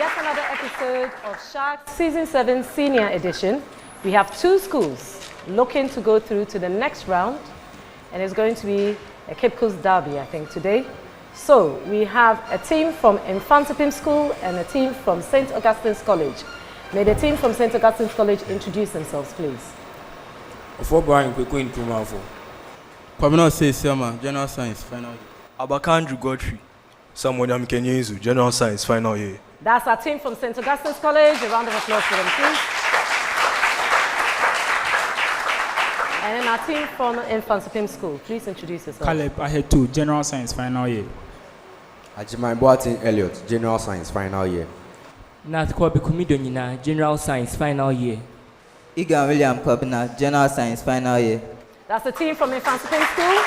yet another episode of Shark Season 7 Senior Edition. We have two schools looking to go through to the next round, and it's going to be a Cape Coast derby, I think, today. So we have a team from Mfantsipim School and a team from St. Augustine's College. May the team from St. Augustine's College introduce themselves, please. Before Brian, we're going to Malvo. Kwamina says, General Science, final year. Abakandru Godfrey, someone I'm Kenyazu, General Science, final year. That's our team from St. Augustine's College. A round of applause for them, please. And then our team from Mfantsipim School. Please introduce yourself. Caleb Ahetu, General Science, final year. Ajimai Boatin Elliot, General Science, final year. Nat Kwabi Kumidonina, General Science, final year. Igan William Kwabina, General Science, final year. That's the team from Mfantsipim School.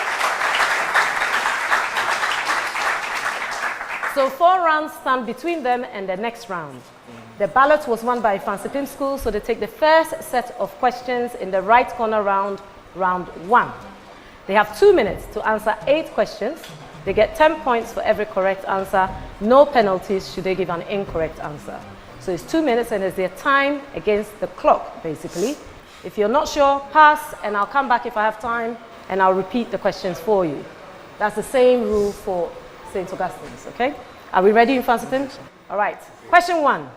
So 4 rounds stand between them and the next round. The ballot was won by Mfantsipim School, so they take the first set of questions in the right corner round, round 1. They have 2 minutes to answer 8 questions. They get 10 points for every correct answer. No penalties should they give an incorrect answer. So it's 2 minutes and it's their time against the clock, basically. If you're not sure, pass, and I'll come back if I have time, and I'll repeat the questions for you. That's the same rule for St. Augustine's, okay? Are we ready, Mfantsipim? All right. Question 1.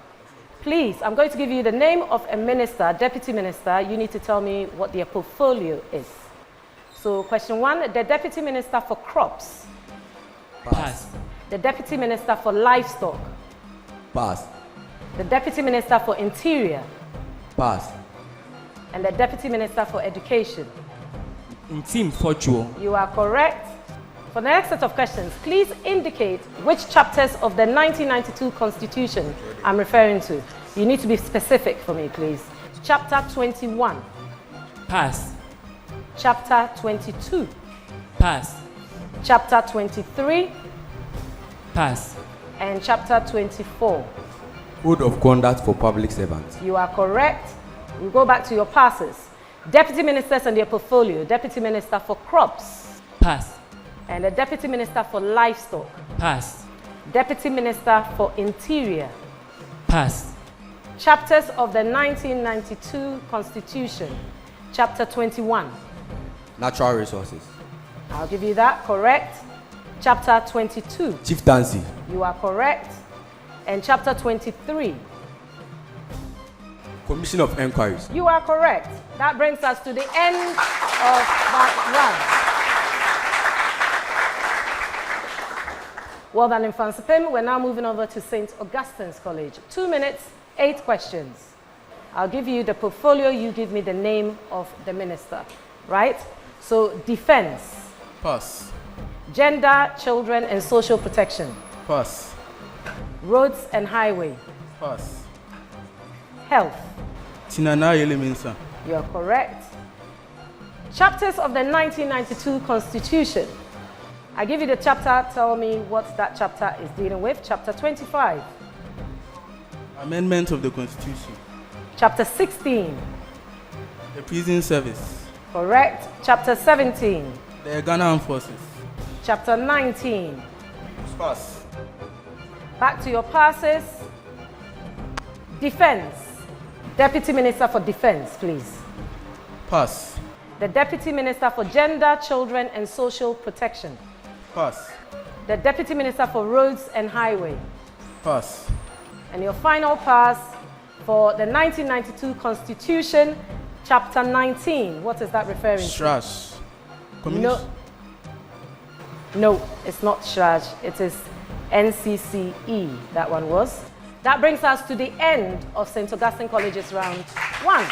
Please, I'm going to give you the name of a minister, deputy minister. You need to tell me what their portfolio is. So question 1, the deputy minister for crops. Pass. The deputy minister for livestock. Pass. The deputy minister for interior. Pass. And the deputy minister for education. Team Fortuo. You are correct. For the next set of questions, please indicate which chapters of the 1992 Constitution I'm referring to. You need to be specific for me, please. Chapter 21. Pass. Chapter 22. Pass. Chapter 23. Pass. And chapter 24. Code of conduct for public servants. You are correct. We'll go back to your passes. Deputy ministers and their portfolio. Deputy minister for crops. Pass. And the deputy minister for livestock. Pass. Deputy minister for interior. Pass. Chapters of the 1992 Constitution. Chapter 21. Natural resources. I'll give you that, correct. Chapter 22. Chieftaincy. You are correct. And chapter 23. Commission of Enquiries. You are correct. That brings us to the end of that round. Well done, Mfantsipim. We're now moving over to St. Augustine's College. 2 minutes, 8 questions. I'll give you the portfolio, you give me the name of the minister, right? So, defense. Pass. Gender, children, and social protection. Pass. Roads and highway. Pass. Health. Tinana Elemensa. You're correct. Chapters of the 1992 Constitution. I give you the chapter, tell me what that chapter is dealing with. Chapter 25. Amendment of the Constitution. Chapter 16. The Prison Service. Correct. Chapter 17. The Ghana Armed Forces. Chapter 19. Pass. Back to your passes. Defense. Deputy Minister for Defense, please. Pass. The Deputy Minister for Gender, Children, and Social Protection. Pass. The Deputy Minister for Roads and Highway. Pass. And your final pass for the 1992 Constitution, Chapter 19. What is that referring to? Shrash. No, it's not Shraj. It is NCCE, that one was. That brings us to the end of St. Augustine College's round 1.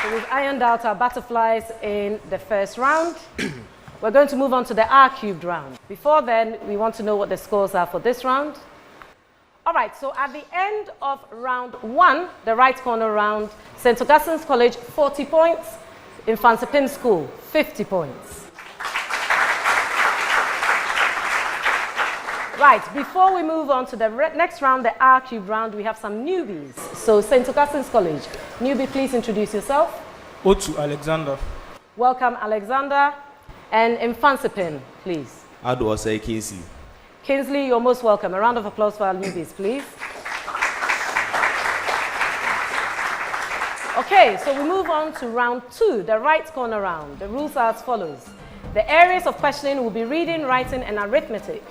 So we've ironed out our butterflies in the first round. We're going to move on to the R-cubed round. Before then, we want to know what the scores are for this round. All right, so at the end of round 1, the right corner round, St. Augustine's College, 40 points. Mfantsipim School, 50 points. Right, before we move on to the next round, the R-cubed round, we have some newbies. So, St. Augustine's College, newbie, please introduce yourself. Otu Alexander. Welcome, Alexander. And Mfantsipim, please. Adwase Kinsi. Kingsley, you're most welcome. A round of applause for our newbies, please. Okay, so we move on to round 2, the right corner round. The rules are as follows. The areas of questioning will be reading, writing, and arithmetic.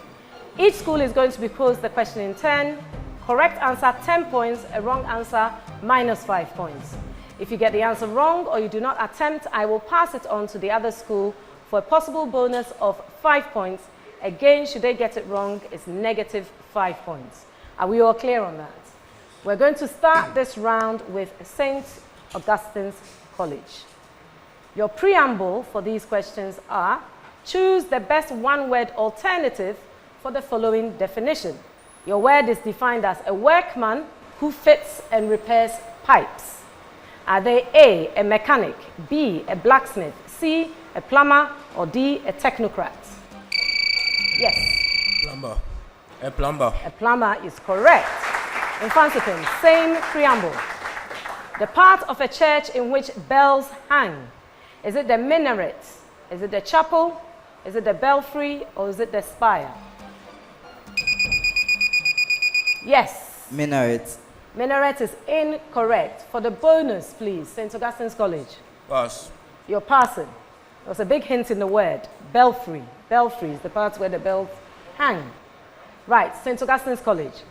Each school is going to be posed the question in turn. Correct answer, 10 points. A wrong answer, -5 points. If you get the answer wrong or you do not attempt, I will pass it on to the other school for a possible bonus of 5 points. Again, should they get it wrong, it's -5 points. Are we all clear on that? We're going to start this round with St. Augustine's College. Your preamble for these questions are, choose the best one-word alternative for the following definition. Your word is defined as a workman who fits and repairs pipes. Are they A, a mechanic, B, a blacksmith, C, a plumber, or D, a technocrat? Yes. Plumber. A plumber. A plumber is correct. Mfantsipim, same preamble. The part of a church in which bells hang. Is it the minaret? Is it the chapel? Is it the belfry? Or is it the spire? Yes. Minaret. Minaret is incorrect. For the bonus, please, St. Augustine's College. Pass. You're passing. There's a big hint in the word. Belfry. Belfry is the part where the bells hang. Right, St. Augustine's College.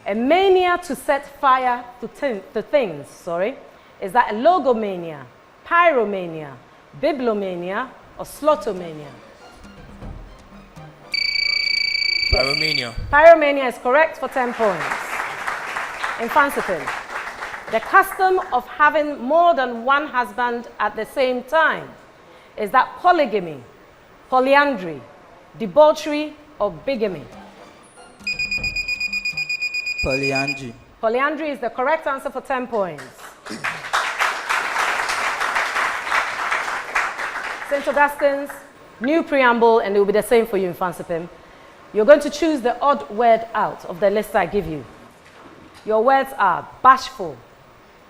A mania to set fire to things, Is that a logomania, pyromania, bibliomania, or slotomania? Pyromania. Pyromania is correct for 10 points. Mfantsipim, the custom of having more than one husband at the same time. Is that polygamy, polyandry, debauchery, or bigamy? Polyandry. Polyandry is the correct answer for 10 points. St. Augustine's, new preamble, and it will be the same for you, Mfantsipim. You're going to choose the odd word out of the list I give you. Your words are bashful,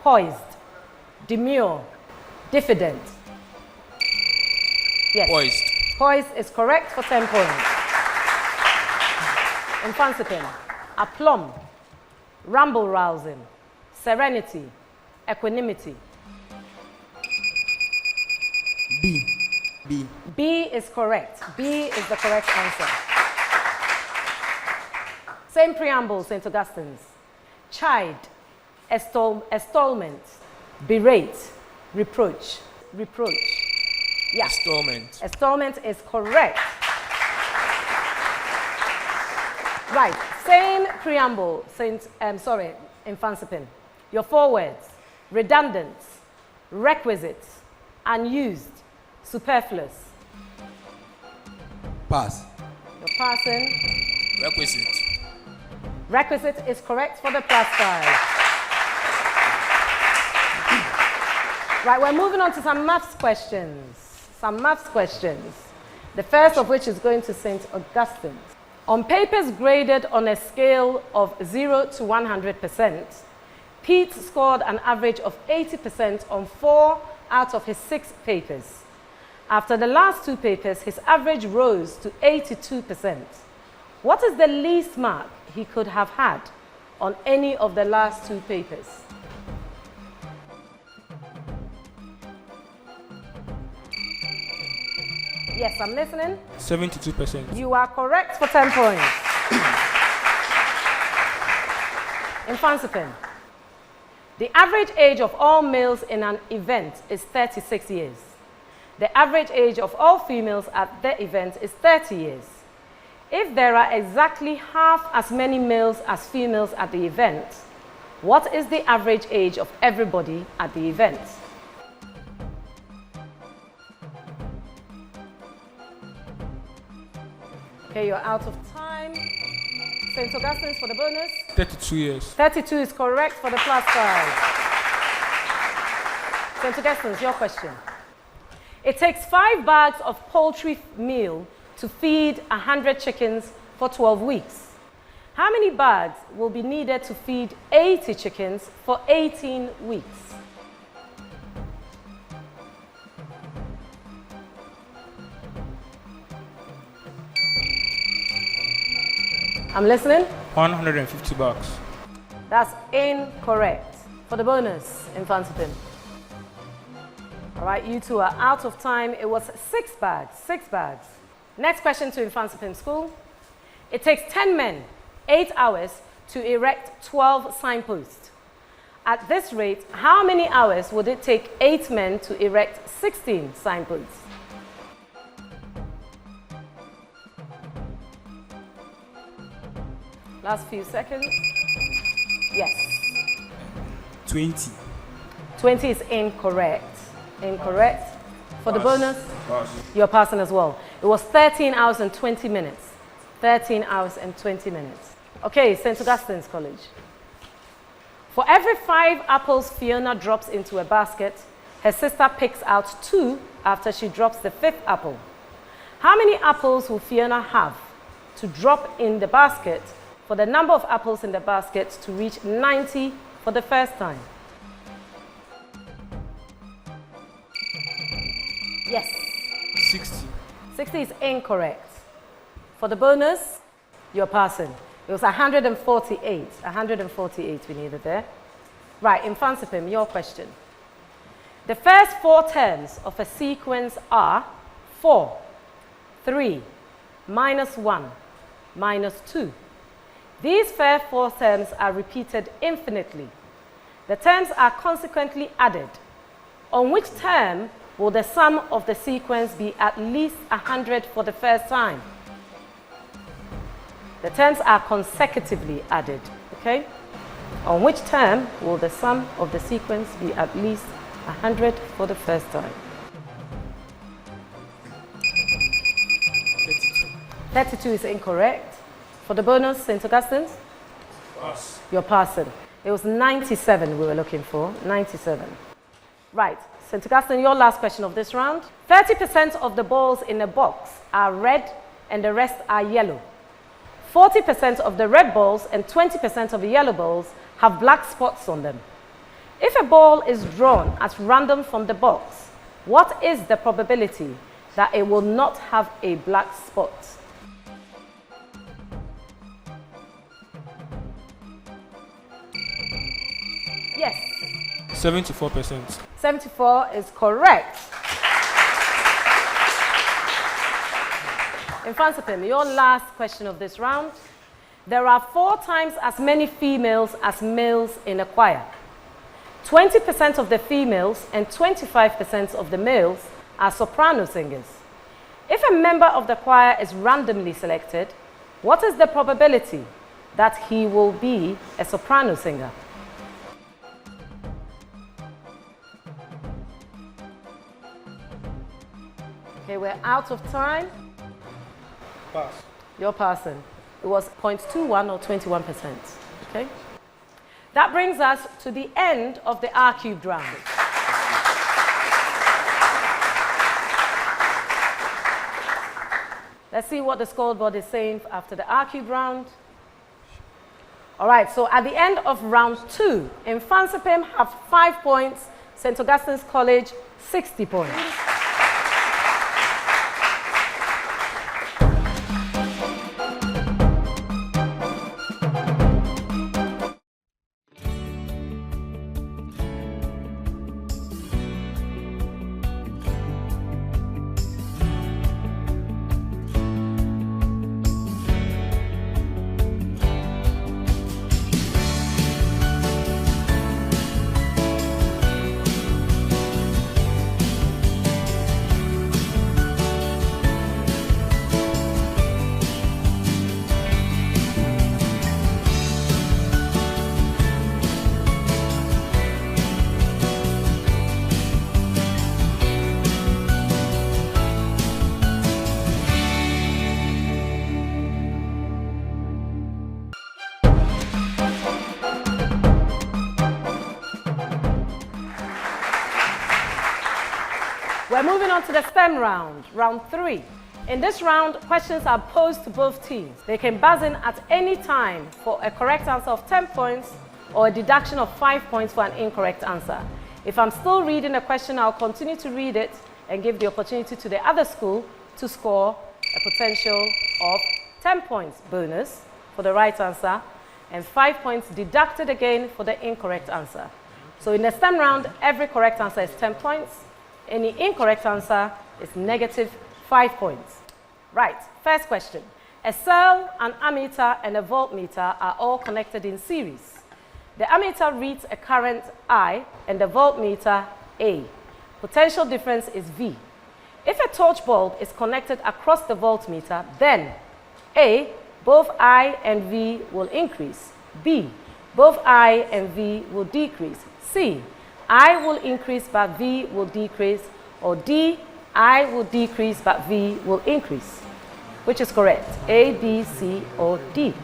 poised, demure, diffident. Yes. Poised. Poised is correct for 10 points. Mfantsipim, aplomb, rumble-rousing, serenity, equanimity. B. B. B is correct. B is the correct answer. Same preamble, St. Augustine's. Chide, extolment, berate, reproach. Reproach. Yeah. Installment. Extolment is correct. Right, same preamble, Mfantsipim. Your 4 words, redundant, requisite, unused, superfluous. Pass. You're passing. Requisite. Requisite is correct for the +5. Right, we're moving on to some maths questions. The first of which is going to St. Augustine. On papers graded on a scale of 0 to 100%, Pete scored an average of 80% on 4 out of his 6 papers. After the last 2 papers, his average rose to 82%. What is the least mark he could have had on any of the last 2 papers? Yes, I'm listening. 72%. You are correct for 10 points. Mfantsipim, the average age of all males in an event is 36 years. The average age of all females at the event is 30 years. If there are exactly half as many males as females at the event, what is the average age of everybody at the event? Okay, you're out of time. St. Augustine's for the bonus. 32 years. 32 is correct for the +5. St. Augustine's, your question. It takes 5 bags of poultry meal to feed 100 chickens for 12 weeks. How many bags will be needed to feed 80 chickens for 18 weeks? I'm listening. 150 bucks. That's incorrect. For the bonus, Mfantsipim. All right, you two are out of time. It was 6 bags, 6 bags. Next question to Mfantsipim School. It takes 10 men, 8 hours to erect 12 signposts. At this rate, how many hours would it take 8 men to erect 16 signposts? Last few seconds. Yes. 20. 20 is incorrect. Incorrect. For the bonus, Pass. you're passing as well. It was 13 hours and 20 minutes. 13 hours and 20 minutes. Okay, St. Augustine's College. For every 5 apples Fiona drops into a basket, her sister picks out 2 after she drops the 5th apple. How many apples will Fiona have to drop in the basket for the number of apples in the basket to reach 90 for the first time? Yes. 60. 60 is incorrect. For the bonus, you're passing. It was 148. 148 we needed there. Right, Mfantsipim, your question. The first 4 terms of a sequence are 4, 3, -1, -2. These first 4 terms are repeated infinitely. The terms are consequently added. On which term will the sum of the sequence be at least 100 for the first time? The terms are consecutively added, okay? On which term will the sum of the sequence be at least 100 for the first time? 32 is incorrect. For the bonus, St. Augustine's? Pass. You're passing. It was 97 we were looking for, 97. Right, St. Augustine, your last question of this round. 30% of the balls in a box are red and the rest are yellow. 40% of the red balls and 20% of the yellow balls have black spots on them. If a ball is drawn at random from the box, what is the probability that it will not have a black spot? Yes. 74%. 74 is correct. Mfantsipim, your last question of this round. There are 4 times as many females as males in a choir. 20% of the females and 25% of the males are soprano singers. If a member of the choir is randomly selected, what is the probability that he will be a soprano singer? Okay, we're out of time. Pass. You're passing. It was 0.21 or 21%. Okay? That brings us to the end of the R-cubed round. Let's see what the scoreboard is saying after the R-cubed round. All right, so at the end of round 2, Mfantsipim have 5 points, St. Augustine's College 60 points. We're moving on to the STEM round, round 3. In this round, questions are posed to both teams. They can buzz in at any time for a correct answer of 10 points or a deduction of 5 points for an incorrect answer. If I'm still reading a question, I'll continue to read it and give the opportunity to the other school to score a potential of 10 points bonus for the right answer, and 5 points deducted again for the incorrect answer. So in the STEM round, every correct answer is 10 points. Any incorrect answer is negative 5 points. Right, first question. A cell, an ammeter, and a voltmeter are all connected in series. The ammeter reads a current I and the voltmeter A. Potential difference is V. If a torch bulb is connected across the voltmeter, then A, both I and V will increase. B, both I and V will decrease. C, I will increase but V will decrease. Or D, I will decrease but V will increase. Which is correct? A, B, C, or D?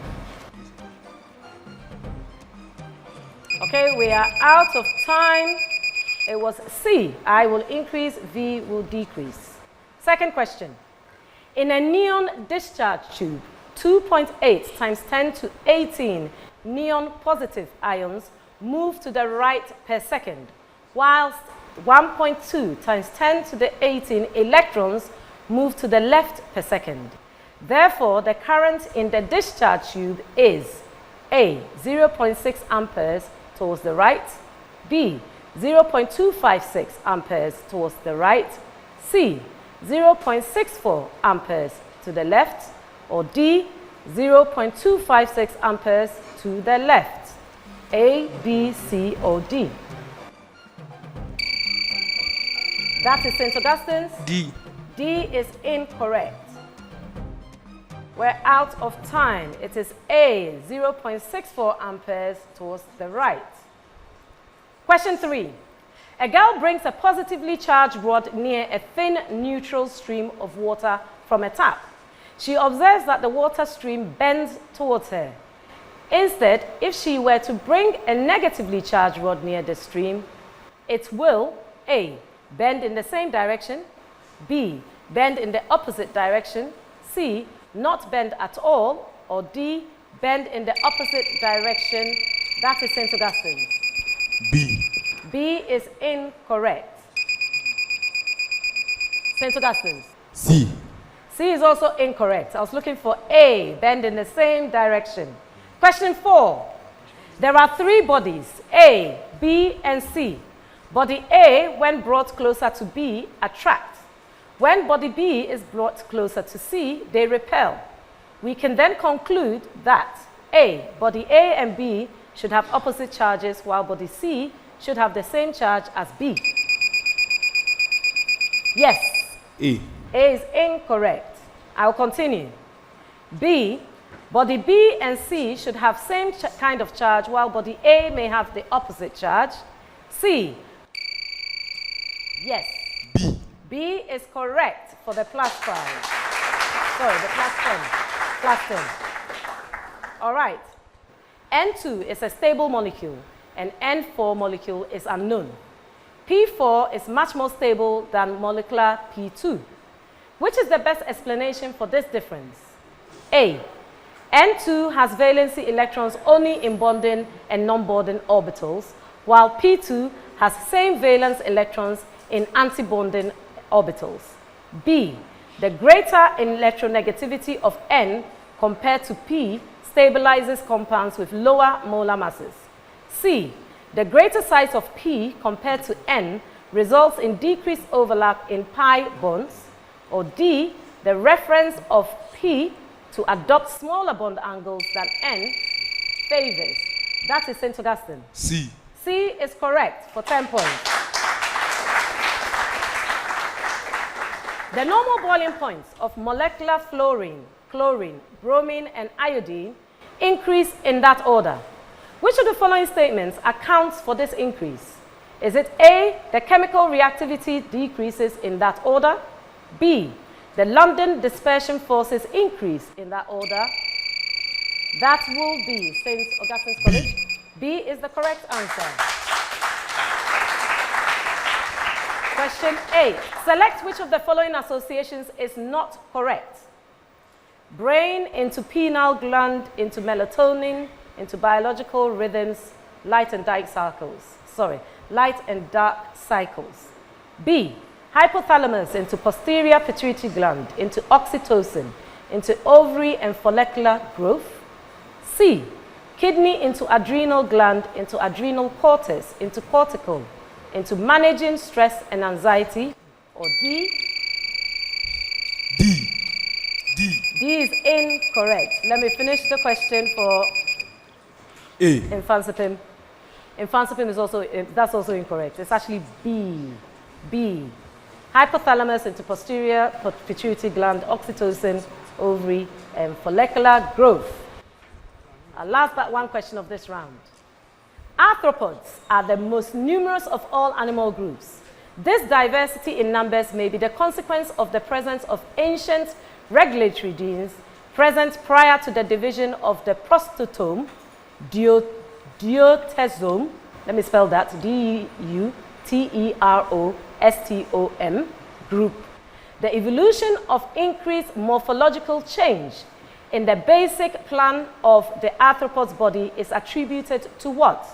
Okay, we are out of time. It was C, I will increase, V will decrease. Second question. In a neon discharge tube, 2.8 times 10 to 18 neon positive ions move to the right per second, whilst 1.2 times 10 to the 18 electrons move to the left per second. Therefore, the current in the discharge tube is A, 0.6 amperes towards the right, B, 0.256 amperes towards the right, C, 0.64 amperes to the left, or D, 0.256 amperes to the left. A, B, C, or D? That is St. Augustine's. D. D is incorrect. We're out of time. It is A, 0.64 amperes towards the right. Question 3. A girl brings a positively charged rod near a thin neutral stream of water from a tap. She observes that the water stream bends towards her. Instead, if she were to bring a negatively charged rod near the stream, it will A, bend in the same direction, B, bend in the opposite direction, C, not bend at all, or D, bend in the opposite direction. That is St. Augustine's. B. B is incorrect. St. Augustine's. C. C is also incorrect. I was looking for A, bend in the same direction. Question 4. There are 3 bodies, A, B, and C. Body A, when brought closer to B, attracts. When body B is brought closer to C, they repel. We can then conclude that A, body A and B should have opposite charges, while body C should have the same charge as B. Yes. A. A is incorrect. I will continue. B, body B and C should have same kind of charge, while body A may have the opposite charge. C. Yes. B. B is correct for the plus 5. Sorry, the plus 10. Plus 10. All right. N2 is a stable molecule, and N4 molecule is unknown. P4 is much more stable than molecular P2. Which is the best explanation for this difference? A, N2 has valency electrons only in bonding and non-bonding orbitals, while P2 has same valence electrons in antibonding orbitals. B, the greater electronegativity of N compared to P stabilizes compounds with lower molar masses. C, the greater size of P compared to N results in decreased overlap in pi bonds. Or D, the reference of P to adopt smaller bond angles than N favors. That is St. Augustine. C. C is correct for 10 points. The normal boiling points of molecular fluorine, chlorine, bromine, and iodine increase in that order. Which of the following statements accounts for this increase? Is it A, the chemical reactivity decreases in that order? B, the London dispersion forces increase in that order? That will be St. Augustine's College. B is the correct answer. Question 8. Select which of the following associations is not correct. Brain into pineal gland, into melatonin, into biological rhythms, light and dark cycles. B, hypothalamus into posterior pituitary gland, into oxytocin, into ovary and follicular growth. C, kidney into adrenal gland, into adrenal cortex, into cortical, into managing stress and anxiety, or D? D is incorrect. Let me finish the question for Mfantsipim. Mfantsipim is also, that's also incorrect. It's actually B. B. Hypothalamus into posterior pituitary gland, oxytocin, ovary, and follicular growth. Last but one question of this round. Arthropods are the most numerous of all animal groups. This diversity in numbers may be the consequence of the presence of ancient regulatory genes present prior to the division of the prostotome, deuterosome, let me spell that, D-U-T-E-R-O-S-T-O-M, group. The evolution of increased morphological change in the basic plan of the arthropod's body is attributed to what?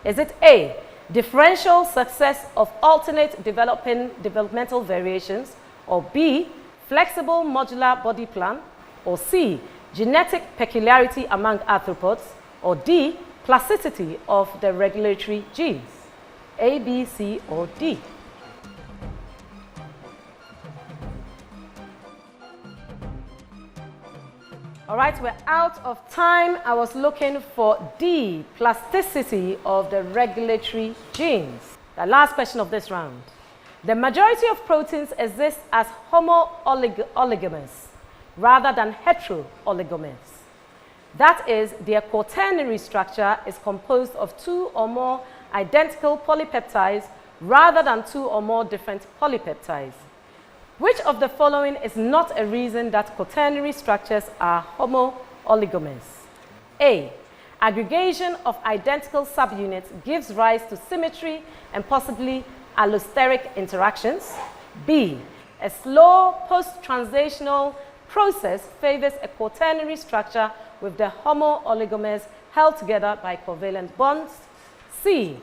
Is it A, differential success of alternate developmental variations, or B, flexible modular body plan, or C, genetic peculiarity among arthropods, or D, plasticity of the regulatory genes? A, B, C, or D? All right, we're out of time. I was looking for D, plasticity of the regulatory genes. The last question of this round. The majority of proteins exist as homo-oligomers rather than hetero-oligomers. That is, their quaternary structure is composed of 2 or more identical polypeptides rather than 2 or more different polypeptides. Which of the following is not a reason that quaternary structures are homo-oligomers? A, aggregation of identical subunits gives rise to symmetry and possibly allosteric interactions. B, a slow post-translational process favors a quaternary structure with the homo-oligomers held together by covalent bonds. C,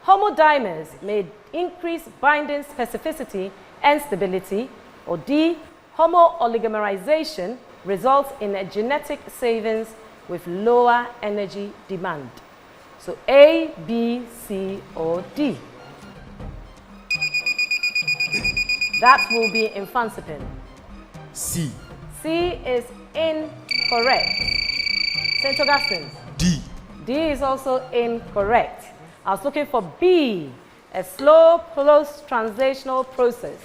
homodimers may increase binding specificity and stability. Or D, homo-oligomerization results in a genetic savings with lower energy demand. So A, B, C, or D? That will be Mfantsipim. C. C is incorrect. St. Augustine? D. D is also incorrect. I was looking for B, a slow post-translational process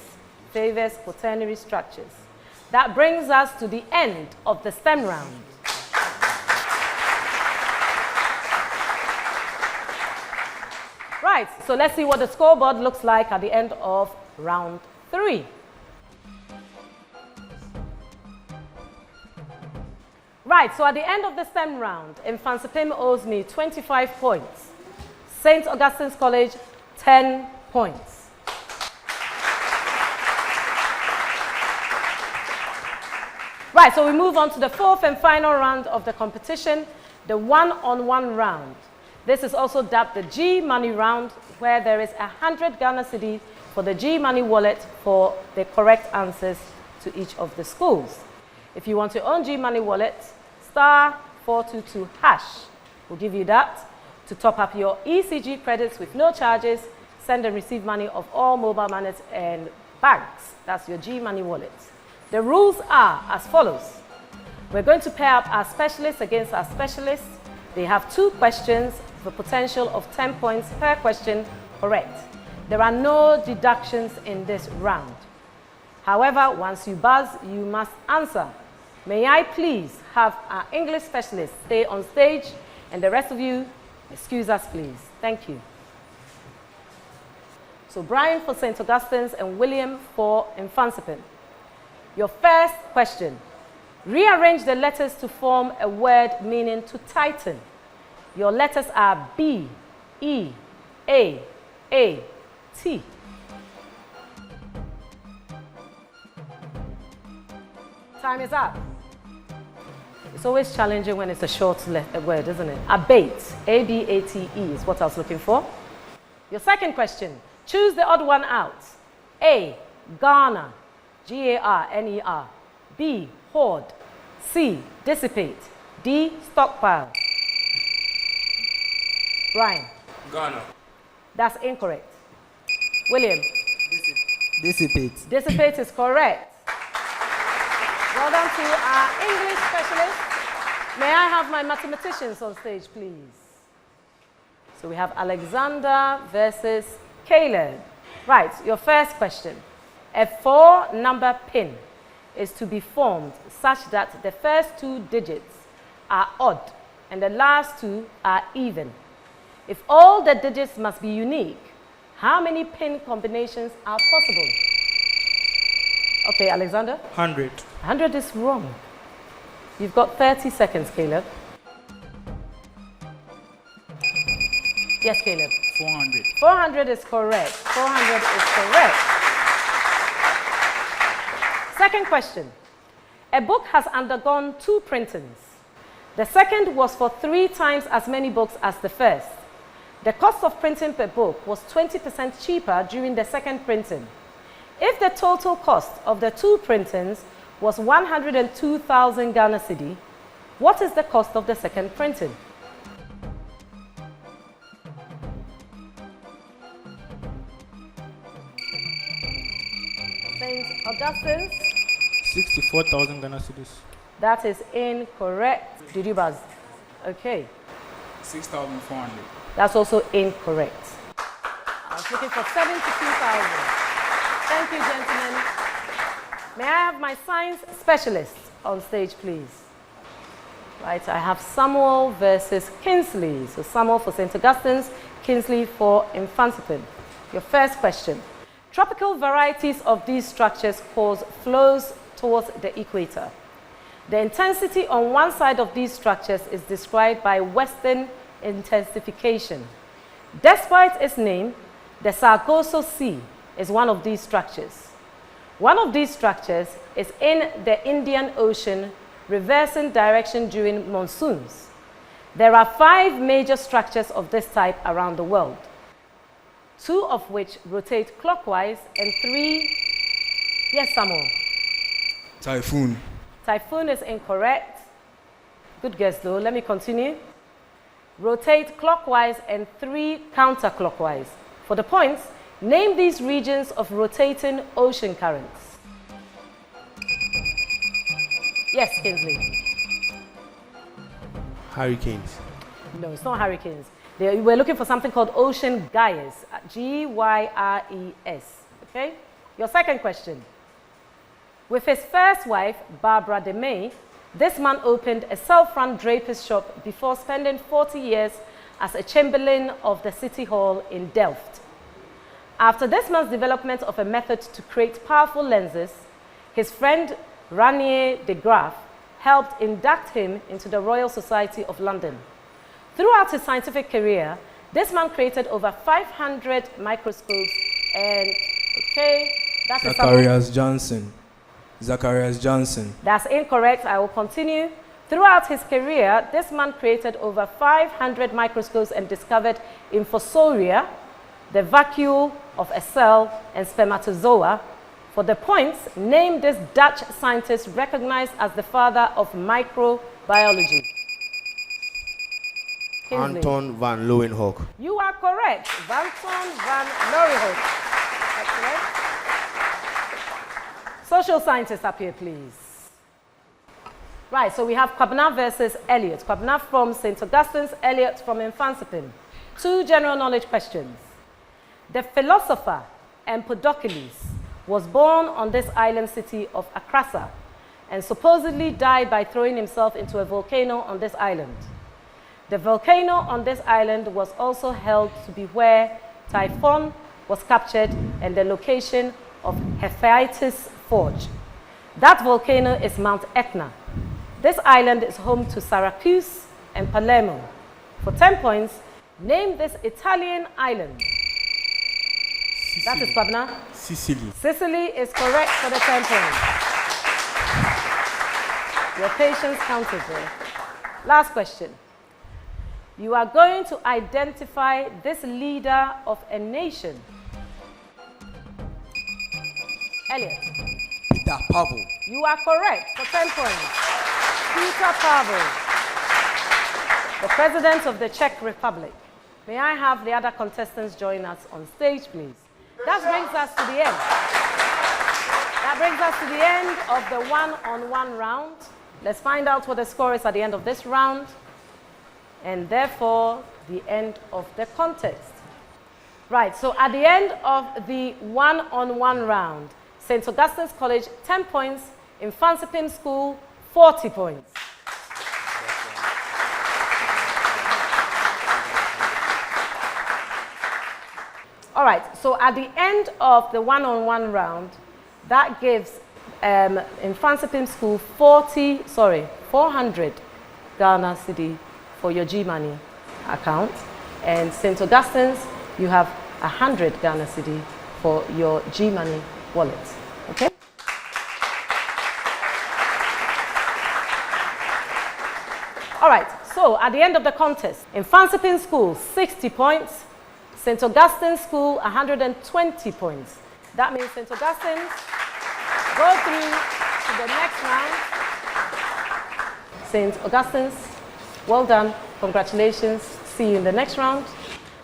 favors quaternary structures. That brings us to the end of the STEM round. Right, so let's see what the scoreboard looks like at the end of round 3. Right, so at the end of the STEM round, Mfantsipim owes me 25 points. St. Augustine's College, 10 points. Right, so we move on to the 4th and final round of the competition, the one-on-one round. This is also dubbed the G Money round, where there is 100 Ghana cedis for the G Money wallet for the correct answers to each of the schools. If you want your own G Money wallet, *422# will give you that to top up your ECG credits with no charges, send and receive money of all mobile monies and banks. That's your G Money wallet. The rules are as follows. We're going to pair up our specialists against our specialists. They have 2 questions with a potential of 10 points per question correct. There are no deductions in this round. However, once you buzz, you must answer. May I please have our English specialist stay on stage, and the rest of you, excuse us please. Thank you. So Brian for St. Augustine's and William for Mfantsipim. Your first question. Rearrange the letters to form a word meaning to tighten. Your letters are B, E, A, T. Time is up. It's always challenging when it's a short word, isn't it? Abate, A-B-A-T-E is what I was looking for. Your second question. Choose the odd one out. A, Garner, G-A-R-N-E-R. B, hoard. C, dissipate. D, stockpile. Brian. Ghana. That's incorrect. William. Dissipate. Dissipate is correct. Well done to our English specialist. May I have my mathematicians on stage, please? So we have Alexander versus Caleb. Right, your first question. A 4-number pin is to be formed such that the first 2 digits are odd and the last 2 are even. If all the digits must be unique, how many pin combinations are possible? Okay, Alexander? 100. 100 is wrong. You've got 30 seconds, Caleb. Yes, Caleb. 400. 400 is correct. 400 is correct. Second question. A book has undergone 2 printings. The second was for 3 times as many books as the first. The cost of printing per book was 20% cheaper during the second printing. If the total cost of the 2 printings was 102,000 Ghana cedi, what is the cost of the second printing? St. Augustine's? 64,000 Ghana cedis. That is incorrect. Did you buzz? Okay. 6,400. That's also incorrect. I was looking for 72,000. Thank you, gentlemen. May I have my science specialists on stage, please? Right, I have Samuel versus Kingsley. So Samuel for St. Augustine's, Kingsley for Mfantsipim. Your first question. Tropical varieties of these structures cause flows towards the equator. The intensity on one side of these structures is described by western intensification. Despite its name, the Sargasso Sea is one of these structures. One of these structures is in the Indian Ocean, reversing direction during monsoons. There are 5 major structures of this type around the world, 2 of which rotate clockwise and 3... Yes, Samuel? Typhoon. Typhoon is incorrect. Good guess, though. Let me continue. Rotate clockwise and 3 counterclockwise. For the points, name these regions of rotating ocean currents. Yes, Kingsley. Hurricanes. No, it's not hurricanes. We're looking for something called ocean gyres. Gyres. Okay? Your second question. With his first wife, Barbara de May, this man opened a self-run draper's shop before spending 40 years as a chamberlain of the City Hall in Delft. After this man's development of a method to create powerful lenses, his friend Ranier de Graaf helped induct him into the Royal Society of London. Throughout his scientific career, this man created over 500 microscopes and, okay, that's Zacharias Johnson. That's incorrect. I will continue. Throughout his career, this man created over 500 microscopes and discovered infosoria, the vacuole of a cell, and spermatozoa. For the points, name this Dutch scientist recognized as the father of microbiology. Kingsley. Anton van Leeuwenhoek. You are correct. Anton van Leeuwenhoek. Excellent. Social scientists up here, please. Right, so we have Kwabena versus Elliot. Kwabena from St. Augustine's, Elliot from Mfantsipim. 2 general knowledge questions. The philosopher Empedocles was born on this island city of Akrasa and supposedly died by throwing himself into a volcano on this island. The volcano on this island was also held to be where Typhon was captured and the location of Hephaestus' forge. That volcano is Mount Etna. This island is home to Syracuse and Palermo. For 10 points, name this Italian island. Sicily. That is Kwabena. Sicily. Sicily is correct for the 10 points. Your patience counted there. Last question. You are going to identify this leader of a nation. Elliot. Peter Pavel. You are correct for 10 points. Peter Pavel, the president of the Czech Republic. May I have the other contestants join us on stage, please? That brings us to the end. That brings us to the end of the one-on-one round. Let's find out what the score is at the end of this round, and therefore the end of the contest. Right, so at the end of the one-on-one round, St. Augustine's College, 10 points, Mfantsipim School, 40 points. All right, so at the end of the one-on-one round, that gives Mfantsipim School 400 Ghana cedi for your G-Money account, and St. Augustine's, you have 100 Ghana cedi for your G-Money wallet. Okay? All right, so at the end of the contest, Mfantsipim School, 60 points, St. Augustine's School, 120 points. That means St. Augustine's go through to the next round. St. Augustine's, well done, congratulations, see you in the next round.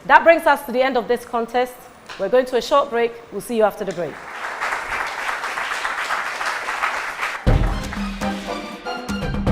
That brings us to the end of this contest. We're going to a short break. We'll see you after the break.